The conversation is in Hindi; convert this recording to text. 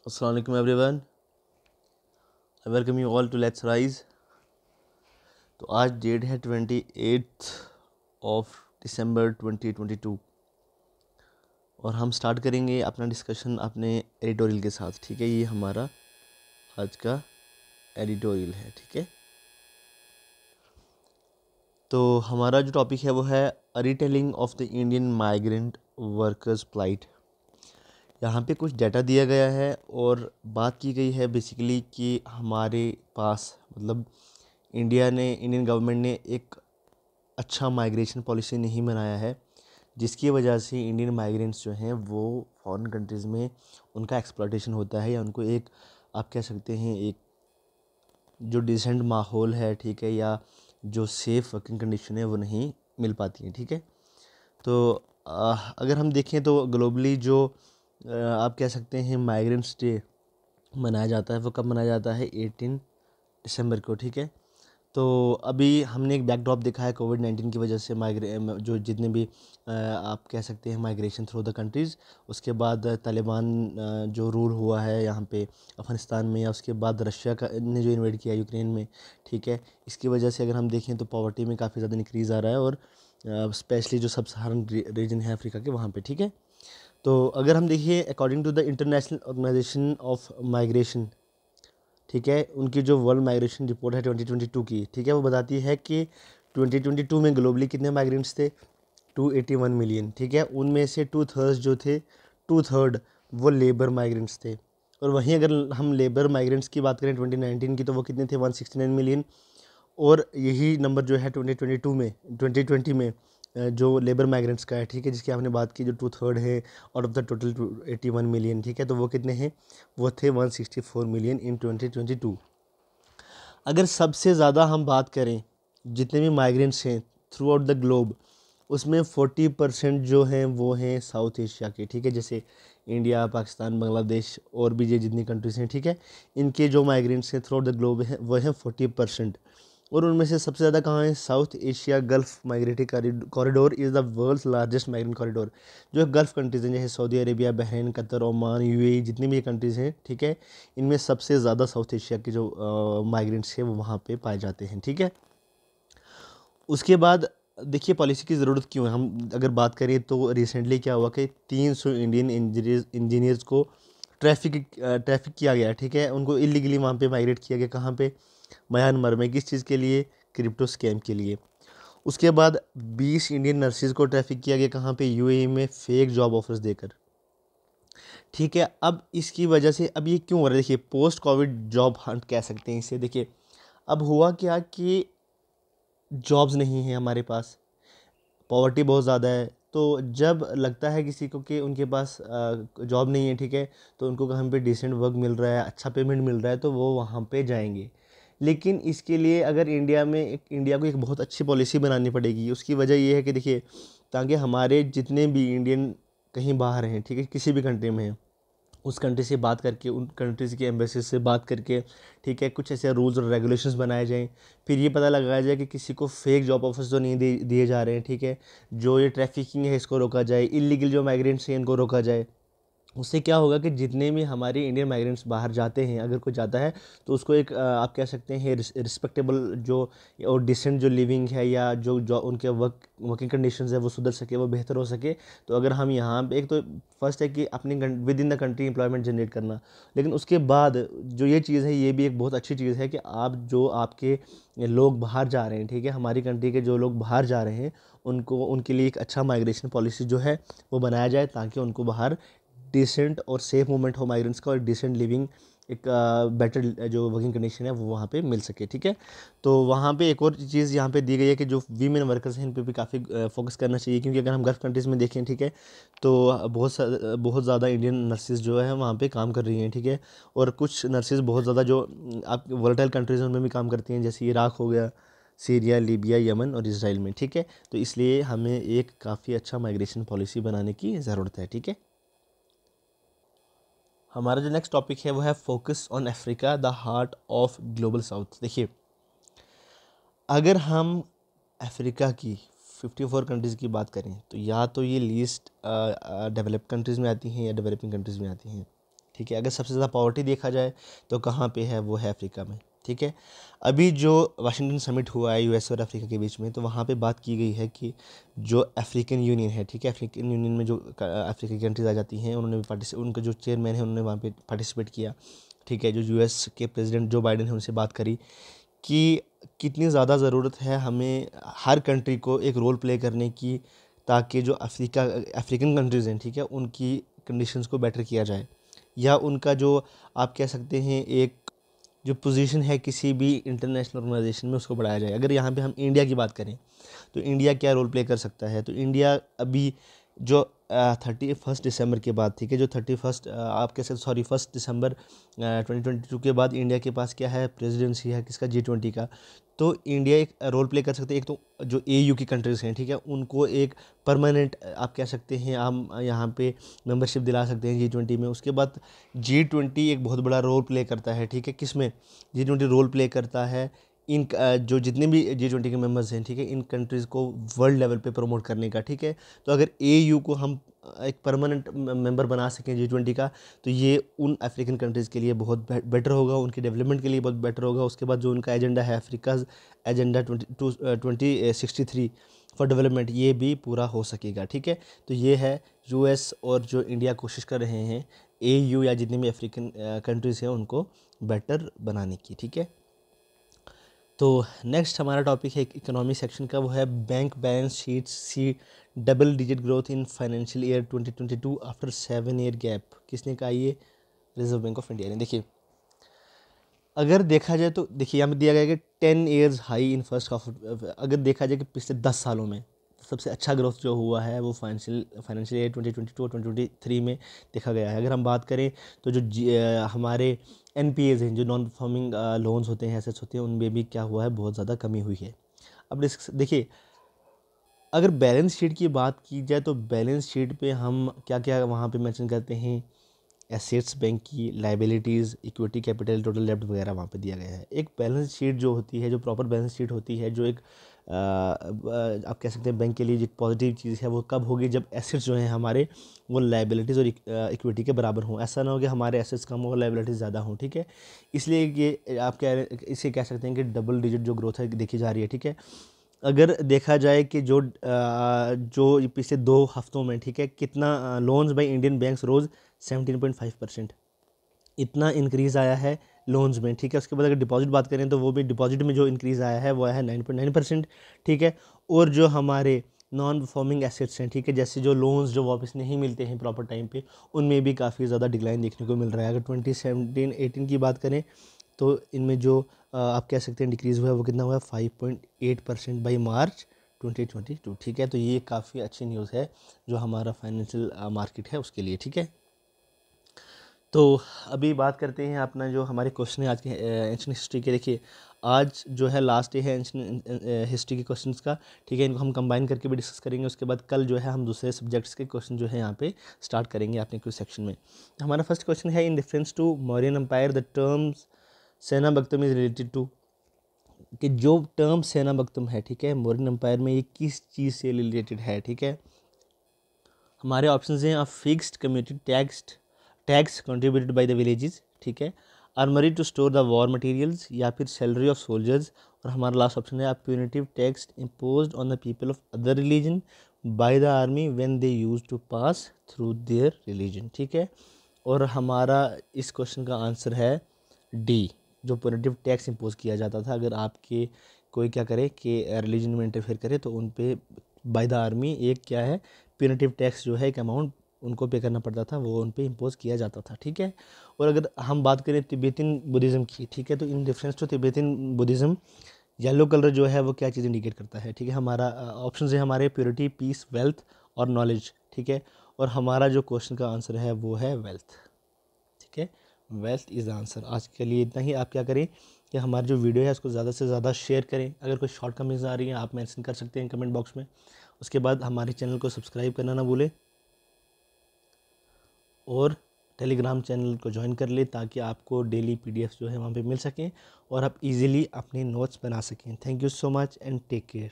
अस्सलाम वालेकुम everyone, I welcome you all to let's rise. तो आज डेट है 28 ऑफ दिसंबर 2022 और हम स्टार्ट करेंगे अपना डिस्कशन अपने एडिटोरियल के साथ। ठीक है, ये हमारा आज का एडिटोरियल है। ठीक है, तो हमारा जो टॉपिक है वो है retelling of the Indian migrant workers plight. यहाँ पे कुछ डाटा दिया गया है और बात की गई है बेसिकली कि हमारे पास मतलब इंडियन गवर्नमेंट ने एक अच्छा माइग्रेशन पॉलिसी नहीं बनाया है, जिसकी वजह से इंडियन माइग्रेंट्स जो हैं वो फॉरेन कंट्रीज़ में उनका एक्सप्लॉयटेशन होता है, या उनको एक आप कह सकते हैं एक जो डिसेंट माहौल है, ठीक है, या जो सेफ़ वर्किंग कंडीशन है वो नहीं मिल पाती हैं। ठीक है, तो अगर हम देखें तो ग्लोबली जो आप कह सकते हैं माइग्रेंट्स डे मनाया जाता है, वो कब मनाया जाता है? 18 दिसंबर को। ठीक है, तो अभी हमने एक बैकड्रॉप देखा है कोविड-19 की वजह से जो जितने भी आप कह सकते हैं माइग्रेशन थ्रू द कंट्रीज़, उसके बाद तालिबान जो रूल हुआ है यहाँ पे अफ़गानिस्तान में, या उसके बाद रशिया का ने जो इन्वेड किया यूक्रेन में। ठीक है, इसकी वजह से अगर हम देखें तो पॉवर्टी में काफ़ी ज़्यादा इंक्रीज़ आ रहा है, और स्पेशली जो सब सहारन रीजन है अफ्रीका के, वहाँ पे। ठीक है, तो अगर हम देखिए according to the International Organization of Migration, ठीक है, उनकी जो वर्ल्ड माइग्रेशन रिपोर्ट है 2022 की, ठीक है, वो बताती है कि 2022 में ग्लोबली कितने माइग्रेंट्स थे? 281 मिलियन। ठीक है, उनमें से टू थर्ड्स जो थे, टू थर्ड वो लेबर माइग्रेंट्स थे। और वहीं अगर हम लेबर माइग्रेंट्स की बात करें 2019 की, तो वो कितने थे? 169 मिलियन। और यही नंबर जो है 2020 में जो लेबर माइग्रेंट्स का है, ठीक है, जिसकी आपने बात की, जो टू थर्ड है out of the total 81 million. ठीक है, तो वो कितने हैं? वो थे 164 मिलियन इन 2022। अगर सबसे ज़्यादा हम बात करें जितने भी माइग्रेंट्स हैं थ्रू आउट द ग्लोब, उसमें 40% जो हैं वो हैं साउथ एशिया के। ठीक है, जैसे इंडिया, पाकिस्तान, बांग्लादेश और भी ये जितनी कंट्रीज़ हैं, ठीक है, इनके जो माइग्रेंट्स हैं थ्रू आउट द ग्लोब हैं वो हैं 40%। और उनमें से सबसे ज़्यादा कहाँ है? South Asia Gulf migratory corridor is the world's largest migrant corridor. जो गल्फ़ कंट्रीज़ हैं जैसे Saudi Arabia, Bahrain, Qatar, Oman, UAE, जितनी भी ये कंट्रीज़ हैं, ठीक है, इनमें सबसे ज़्यादा साउथ एशिया के जो माइग्रेंट्स हैं वो वहाँ पे पाए जाते हैं। ठीक है, उसके बाद देखिए पॉलिसी की ज़रूरत क्यों है। हम अगर बात करें तो रिसेंटली क्या हुआ कि 300 इंडियन इंजीनियर्स को ट्रैफिक किया गया। ठीक है, उनको इलीगली वहाँ पे माइग्रेट किया गया। कहाँ पे? म्यांमार में। किस चीज़ के लिए? क्रिप्टो स्कैम के लिए। उसके बाद 20 इंडियन नर्सिस को ट्रैफिक किया गया। कहाँ पे? यूएई में, फेक जॉब ऑफर्स देकर। ठीक है, अब इसकी वजह से अब ये क्यों हो रहा है? देखिए, पोस्ट कोविड जॉब हंट कह सकते हैं इसे। देखिए, अब हुआ क्या कि जॉब्स नहीं है हमारे पास, पॉवर्टी बहुत ज़्यादा है। तो जब लगता है किसी को कि उनके पास जॉब नहीं है, ठीक है, तो उनको कहीं पे डिसेंट वर्क मिल रहा है, अच्छा पेमेंट मिल रहा है, तो वो वहाँ पे जाएंगे। लेकिन इसके लिए अगर इंडिया को एक बहुत अच्छी पॉलिसी बनानी पड़ेगी। उसकी वजह ये है कि देखिए, ताकि हमारे जितने भी इंडियन कहीं बाहर हैं, ठीक है, किसी भी कंट्री में हैं, उस कंट्री से बात करके, उन कंट्रीज़ के एम्बेसी से बात करके, ठीक है, कुछ ऐसे रूल्स और रेगुलेशंस बनाए जाएं। फिर ये पता लगाया जाए कि किसी को फेक जॉब ऑफर्स तो नहीं दिए जा रहे हैं। ठीक है, जो ये ट्रैफिकिंग है इसको रोका जाए, इलीगल जो माइग्रेंट्स हैं इनको रोका जाए। उससे क्या होगा कि जितने भी हमारे इंडियन माइग्रेंट्स बाहर जाते हैं, अगर कोई जाता है तो उसको एक आप कह सकते हैं रिस्पेक्टेबल जो और डिसेंट जो लिविंग है, या जो उनके वर्किंग कंडीशंस है वो सुधर सके, वो बेहतर हो सके। तो अगर हम यहाँ पे एक तो फर्स्ट है कि अपनी with in the country employment generate करना, लेकिन उसके बाद जो ये चीज़ है ये भी एक बहुत अच्छी चीज़ है कि आप जो आपके लोग बाहर जा रहे हैं, ठीक है, हमारी कंट्री के जो लोग बाहर जा रहे हैं, उनको उनके लिए एक अच्छा माइग्रेशन पॉलिसी जो है वो बनाया जाए, ताकि उनको बाहर डिसेंट और सेफ मूवमेंट हो माइग्रेंट्स का, और डिसेंट लिविंग एक बेटर जो वर्किंग कंडीशन है वो वहाँ पे मिल सके। ठीक है, तो वहाँ पे एक और चीज़ यहाँ पे दी गई है कि जो वीमेन वर्कर्स हैं इन पे भी काफ़ी फोकस करना चाहिए, क्योंकि अगर हम गल्फ़ कंट्रीज़ में देखें, ठीक है, तो बहुत ज़्यादा इंडियन नर्सिस जो है वहाँ पे काम कर रही हैं। ठीक है, और कुछ नर्सिस बहुत ज़्यादा जो आप वोलेटाइल कंट्रीज़ हैं उनमें भी काम करती हैं, जैसे इराक हो गया, सीरिया, लीबिया, यमन और इसराइल में। ठीक है, तो इसलिए हमें एक काफ़ी अच्छा माइग्रेशन पॉलिसी बनाने की ज़रूरत है। ठीक है, हमारा जो नेक्स्ट टॉपिक है वो है focus on Africa, the heart of global south. देखिए, अगर हम अफ्रीका की 54 कंट्रीज़ की बात करें, तो या तो ये लीस्ट डेवलप कंट्रीज़ में आती हैं या डेवलपिंग कंट्रीज़ में आती हैं। ठीक है। अगर सबसे ज़्यादा पॉवर्टी देखा जाए तो कहाँ पे है, वो है अफ्रीका में, ठीक है। अभी जो वाशिंगटन समिट हुआ है यूएस और अफ्रीका के बीच में, तो वहाँ पे बात की गई है कि जो अफ्रीकन यूनियन है, ठीक है, अफ्रीकन यूनियन में जो अफ्रीका की कंट्रीज आ जाती हैं, उन्होंने भी उनका जो चेयरमैन है उन्होंने वहाँ पे पार्टिसिपेट किया, ठीक है। जो यूएस के प्रेसिडेंट जो बाइडेन है उनसे बात करी कि कितनी ज़्यादा ज़रूरत है हमें हर कंट्री को एक रोल प्ले करने की, ताकि जो अफ्रीकन कंट्रीज़ हैं, ठीक है, उनकी कंडीशंस को बेटर किया जाए, या उनका जो आप कह सकते हैं एक जो पोजीशन है किसी भी इंटरनेशनल ऑर्गेनाइजेशन में उसको बढ़ाया जाए। अगर यहाँ पे हम इंडिया की बात करें तो इंडिया क्या रोल प्ले कर सकता है, तो इंडिया अभी जो 31 दिसंबर के बाद, ठीक है, जो 31 आप कह सकते, सॉरी 1 दिसंबर 2022 के बाद इंडिया के पास क्या है, प्रेसिडेंसी है किसका, G20 का। तो इंडिया एक रोल प्ले कर सकते हैं। एक तो जो AU की कंट्रीज़ हैं, ठीक है, उनको एक परमानेंट आप कह सकते हैं हम यहाँ पे मेंबरशिप दिला सकते हैं G20 में। उसके बाद G20 एक बहुत बड़ा रोल प्ले करता है, ठीक है, किसमें, G20 रोल प्ले करता है इन जो जितने भी G20 के मेंबर्स हैं, ठीक है, इन कंट्रीज़ को वर्ल्ड लेवल पे प्रमोट करने का, ठीक है। तो अगर AU को हम एक परमानेंट मेंबर बना सकें G20 का, तो ये उन अफ्रीकन कंट्रीज़ के लिए बहुत बेटर होगा, उनके डेवलपमेंट के लिए बहुत बेटर होगा। उसके बाद जो उनका एजेंडा है, अफ्रीकाज एजेंडा 2063 फॉर डेवलपमेंट, ये भी पूरा हो सकेगा, ठीक है। तो ये है US और जो इंडिया कोशिश कर रहे हैं AU या जितने भी अफ्रीकन कंट्रीज़ हैं उनको बेटर बनाने की, ठीक है। तो नेक्स्ट हमारा टॉपिक है इकोनॉमी सेक्शन का, वो है bank balance sheet see double digit growth in financial year 2022 after 7 year gap. किसने कहा ये, रिजर्व बैंक ऑफ इंडिया ने। देखिए अगर देखा जाए तो देखिए यहाँ पे दिया गया है कि 10 years high in first half. अगर देखा जाए कि पिछले 10 सालों में सबसे अच्छा ग्रोथ जो हुआ है वो फाइनेंशियल ईयर 2022 और 2023 में देखा गया है। अगर हम बात करें तो जो हमारे NPAs हैं, जो नॉन परफॉर्मिंग लोन्स होते हैं, एसेट्स होते हैं, उनमें भी क्या हुआ है, बहुत ज़्यादा कमी हुई है। अब देखिए अगर बैलेंस शीट की बात की जाए तो बैलेंस शीट पे हम क्या क्या वहाँ पे मेंशन करते हैं, एसेट्स बैंक की, लाइबिलिटीज़, इक्विटी, कैपिटल, टोटल डेब्ट वगैरह वहाँ पे दिया गया है। एक बैलेंस शीट जो होती है, जो प्रॉपर बैलेंस शीट होती है, जो एक आप कह सकते हैं बैंक के लिए एक पॉजिटिव चीज़ है, वो कब होगी, जब एसेट्स जो हैं हमारे वो लाइबिलिटीज़ और इक्विटी के बराबर हों। ऐसा ना हो कि हमारे एसेट्स कम हो और लाइबिलिटीज़ ज़्यादा हों, ठीक है। इसलिए ये आप इसे कह सकते हैं कि डबल डिजिट जो ग्रोथ है देखी जा रही है, ठीक है। अगर देखा जाए कि जो पिछले 2 हफ्तों में, ठीक है, कितना लोन्स बाय इंडियन बैंक्स रोज़ 17.5%, इतना इंक्रीज़ आया है लोन्स में, ठीक है। उसके बाद अगर डिपॉजिट बात करें तो वो भी डिपॉजिट में जो इंक्रीज़ आया है वो आया है 9.9%, ठीक है। और जो हमारे नॉन परफॉर्मिंग एसेट्स हैं, ठीक है, जैसे जो लोन्स जो वापस नहीं मिलते हैं प्रॉपर टाइम पे, उनमें भी काफ़ी ज़्यादा डिक्लाइन देखने को मिल रहा है। अगर 2017-18 की बात करें तो इनमें जो आप कह सकते हैं डिक्रीज़ हुआ है वो कितना हुआ है, 5.8% बाई मार्च 2022, ठीक है। तो ये काफ़ी अच्छी न्यूज़ है जो हमारा फाइनेंशियल मार्केट है उसके लिए, ठीक है। तो अभी बात करते हैं अपना जो हमारे क्वेश्चन है आज के एंशिएंट हिस्ट्री के। देखिए आज जो है लास्ट डे है एंशिएंट हिस्ट्री के क्वेश्चंस का, ठीक है। इनको हम कंबाइन करके भी डिस्कस करेंगे। उसके बाद कल जो है हम दूसरे सब्जेक्ट्स के क्वेश्चन जो है यहाँ पे स्टार्ट करेंगे अपने क्विज सेक्शन में। हमारा फर्स्ट क्वेश्चन है, in reference to Mauryan empire the terms senabhaktam is related to, कि जो टर्म सेनाबक्तम है, ठीक है, मौर्यन एम्पायर में ये किस चीज़ से रिलेटेड है, ठीक है। हमारे ऑप्शन हैं, a fixed community tax contributed by the villages, ठीक है, armoury to store the war materials, या फिर सैलरी ऑफ सोल्जर्स, और हमारा लास्ट ऑप्शन है, a punitive tax imposed on the people of other religion by the army when they use to pass through their religion, ठीक है। और हमारा इस क्वेश्चन का आंसर है डी, जो प्यूनिटिव टैक्स इम्पोज किया जाता था अगर आपके कोई क्या करे कि रिलीजन में इंटरफेयर करे, तो उन पे बाय द आर्मी एक क्या है, प्यूनिटिव टैक्स जो है एक अमाउंट उनको पे करना पड़ता था, वो उन पे इम्पोज किया जाता था, ठीक है। और अगर हम बात करें तिब्बतियन बुद्धिज़्म की, ठीक है, तो in difference to Tibetan Buddhism yellow colour जो है वो क्या चीज़ इंडिकेट करता है, ठीक है। हमारा ऑप्शन है हमारे प्योरिटी, पीस, वेल्थ और नॉलेज, ठीक है। और हमारा जो क्वेश्चन का आंसर है वो है वेल्थ, ठीक है, वेल्थ इज़ द आंसर। आज के लिए इतना ही। आप क्या करें कि हमारी जो वीडियो है उसको ज़्यादा से ज़्यादा शेयर करें। अगर कोई शॉर्ट कमेंट्स आ रही हैं आप मेंशन कर सकते हैं कमेंट बॉक्स में। उसके बाद हमारे चैनल को सब्सक्राइब करना ना भूलें और टेलीग्राम चैनल को ज्वाइन कर ले, ताकि आपको डेली PDF जो है वहाँ पे मिल सकें और आप इजीली अपने नोट्स बना सकें। Thank you so much and take care.